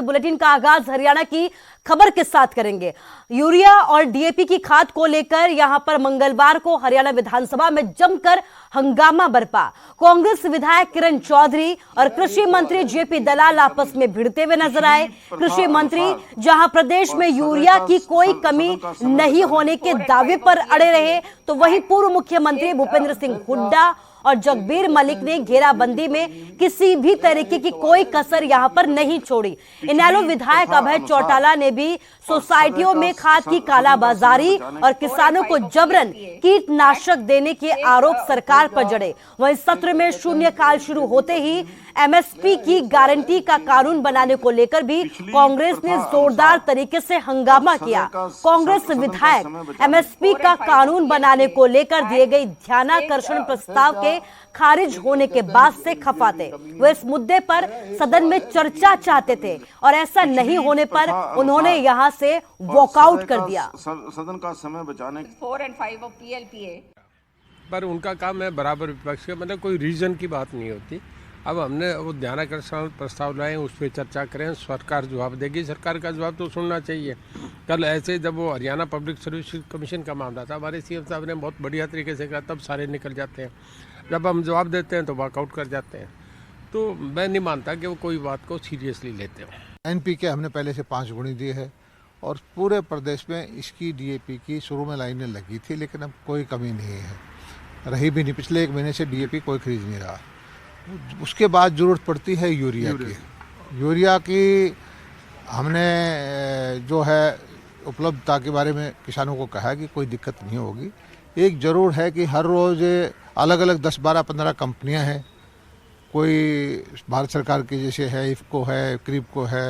Bulletin का आगाज हरियाणा की खबर के साथ करेंगे। यूरिया और डीएपी की खाद को लेकर यहां पर मंगलवार को हरियाणा विधानसभा में जमकर हंगामा बरपा। कांग्रेस विधायक किरण चौधरी और कृषि मंत्री जेपी दलाल आपस में भिड़ते हुए नजर आए। कृषि मंत्री जहां प्रदेश में यूरिया की कोई कमी नहीं होने के दावे पर अड़े रहे, तो वहीं पूर्व मुख्यमंत्री भूपेंद्र सिंह हुड्डा और जगबीर मलिक ने घेराबंदी में किसी भी तरीके की कोई कसर यहां पर नहीं छोड़ी। इनेलो विधायक अभय चौटाला ने भी सोसाइटियों में खाद की कालाबाजारी और किसानों को जबरन कीटनाशक देने के आरोप सरकार पर जड़े। वहीं सत्र में शून्यकाल शुरू होते ही एमएसपी की गारंटी का कानून बनाने को लेकर भी कांग्रेस ने जोरदार तरीके से हंगामा किया। कांग्रेस विधायक एमएसपी का कानून बनाने को लेकर दिए गए ध्यानाकर्षण प्रस्ताव के खारिज होने के बाद से खफा थे। वे इस मुद्दे पर सदन में चर्चा चाहते थे और ऐसा नहीं होने पर उन्होंने यहां से वॉकआउट कर दिया। सदन का समय बचाने 4 और 5 ऑफ पीएलपीए पर उनका काम है बराबर विपक्ष का, मतलब कोई रीजन की बात नहीं होती। अब हमने वो ध्यानाकर्षण प्रस्ताव लाए, उस पर चर्चा करें, सरकार जवाब देगी। सरकार का जवाब तो सुनना चाहिए। कल ऐसे जब वो हरियाणा पब्लिक सर्विस कमीशन का मामला था, हमारे सीएम साहब ने बहुत बढ़िया तरीके से कहा, तब सारे निकल जाते हैं। जब हम जवाब देते हैं तो वॉकआउट कर जाते हैं। तो मैं नहीं मानता कि वो कोई बात को सीरियसली लेते हो। एनपीके हमने पहले से 5 गुणी दिए है और पूरे प्रदेश में इसकी डीएपी की शुरू में लाइनें लगी थी, लेकिन अब कोई कमी नहीं है, रही भी नहीं। पिछले 1 महीने से डीएपी कोई खरीद नहीं रहा। उसके बाद ज़रूरत पड़ती है यूरिया की। यूरिया की हमने जो है उपलब्धता के बारे में किसानों को कहा कि कोई दिक्कत नहीं होगी। एक ज़रूर है कि हर रोज़ अलग अलग 10, 12, 15 कंपनियां हैं। कोई भारत सरकार की जैसे है, इफ्को है, क्रिप्को है,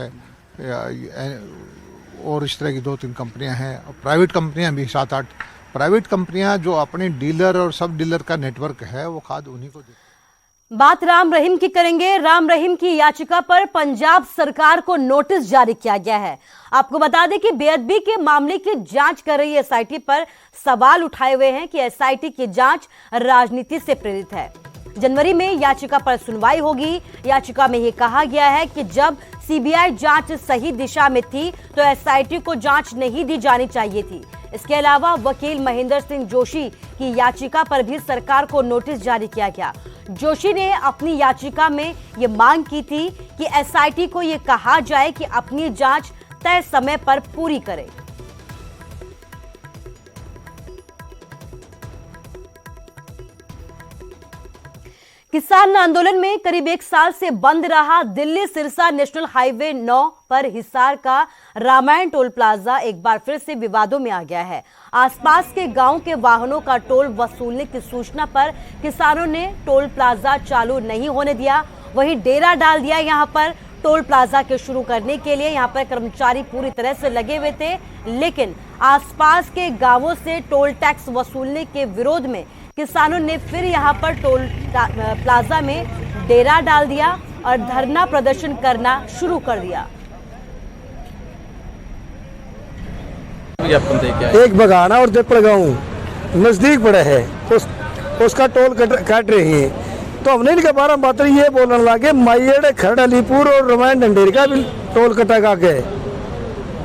और इस तरह की 2-3 कंपनियां हैं। और प्राइवेट कंपनियां भी 7-8 प्राइवेट कंपनियां जो अपने डीलर और सब डीलर का नेटवर्क है, वो खाद उन्हीं को देती। बात राम रहीम की करेंगे। राम रहीम की याचिका पर पंजाब सरकार को नोटिस जारी किया गया है। आपको बता दें कि बेअदबी के मामले की जांच कर रही एसआईटी पर सवाल उठाए हुए हैं कि एसआईटी की जांच राजनीति से प्रेरित है। जनवरी में याचिका पर सुनवाई होगी। याचिका में यह कहा गया है कि जब सीबीआई जांच सही दिशा में थी तो एसआईटी को जांच नहीं दी जानी चाहिए थी। इसके अलावा वकील महेंद्र सिंह जोशी की याचिका पर भी सरकार को नोटिस जारी किया गया। जोशी ने अपनी याचिका में ये मांग की थी कि एसआईटी को ये कहा जाए कि अपनी जांच तय समय पर पूरी करे। किसान आंदोलन में करीब 1 साल से बंद रहा दिल्ली सिरसा नेशनल हाईवे 9 पर हिसार का रामायण टोल प्लाजा एक बार फिर से विवादों में आ गया है। आसपास के गांव के वाहनों का टोल वसूलने की सूचना पर किसानों ने टोल प्लाजा चालू नहीं होने दिया। वहीं डेरा डाल दिया। यहां पर टोल प्लाजा के शुरू करने के लिए यहां पर कर्मचारी पूरी तरह से लगे हुए थे, लेकिन आसपास के गांवों से टोल टैक्स वसूलने के विरोध में किसानों ने फिर यहां पर टोल प्लाजा में डेरा डाल दिया और धरना प्रदर्शन करना शुरू कर दिया। एक बगाना और देपड़ गाँव नजदीक पड़ा है, उसका टोल काट रही है। तो हमने इनके बारे में बात ये बोलने लगे माइड खरड़ अलीपुर और रामायण ढंडेरी का भी टोल कटा के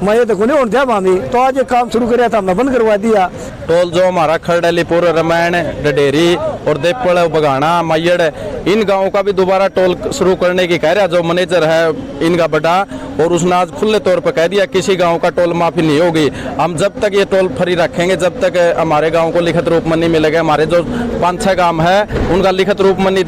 मैं तो नहीं होता मामी। तो आज ये काम शुरू कराया था, हमने बंद करवा दिया। टोल जो हमारा खरड़ अलीपुर, रामायण ढंडेरी और देपड़ बगाना माइड, इन गांवों का भी दोबारा टोल शुरू करने की कह रहा जो मैनेजर है इनका बड़ा, और उसने आज खुले तौर पर कह दिया किसी गांव का टोल माफी नहीं होगी। हम जब तक ये टोल फ्री रखेंगे, जब तक हमारे गांव को लिखित रूप में नहीं मिलेगा। हमारे जो 5-6 गांव है उनका लिखित रूप में नहीं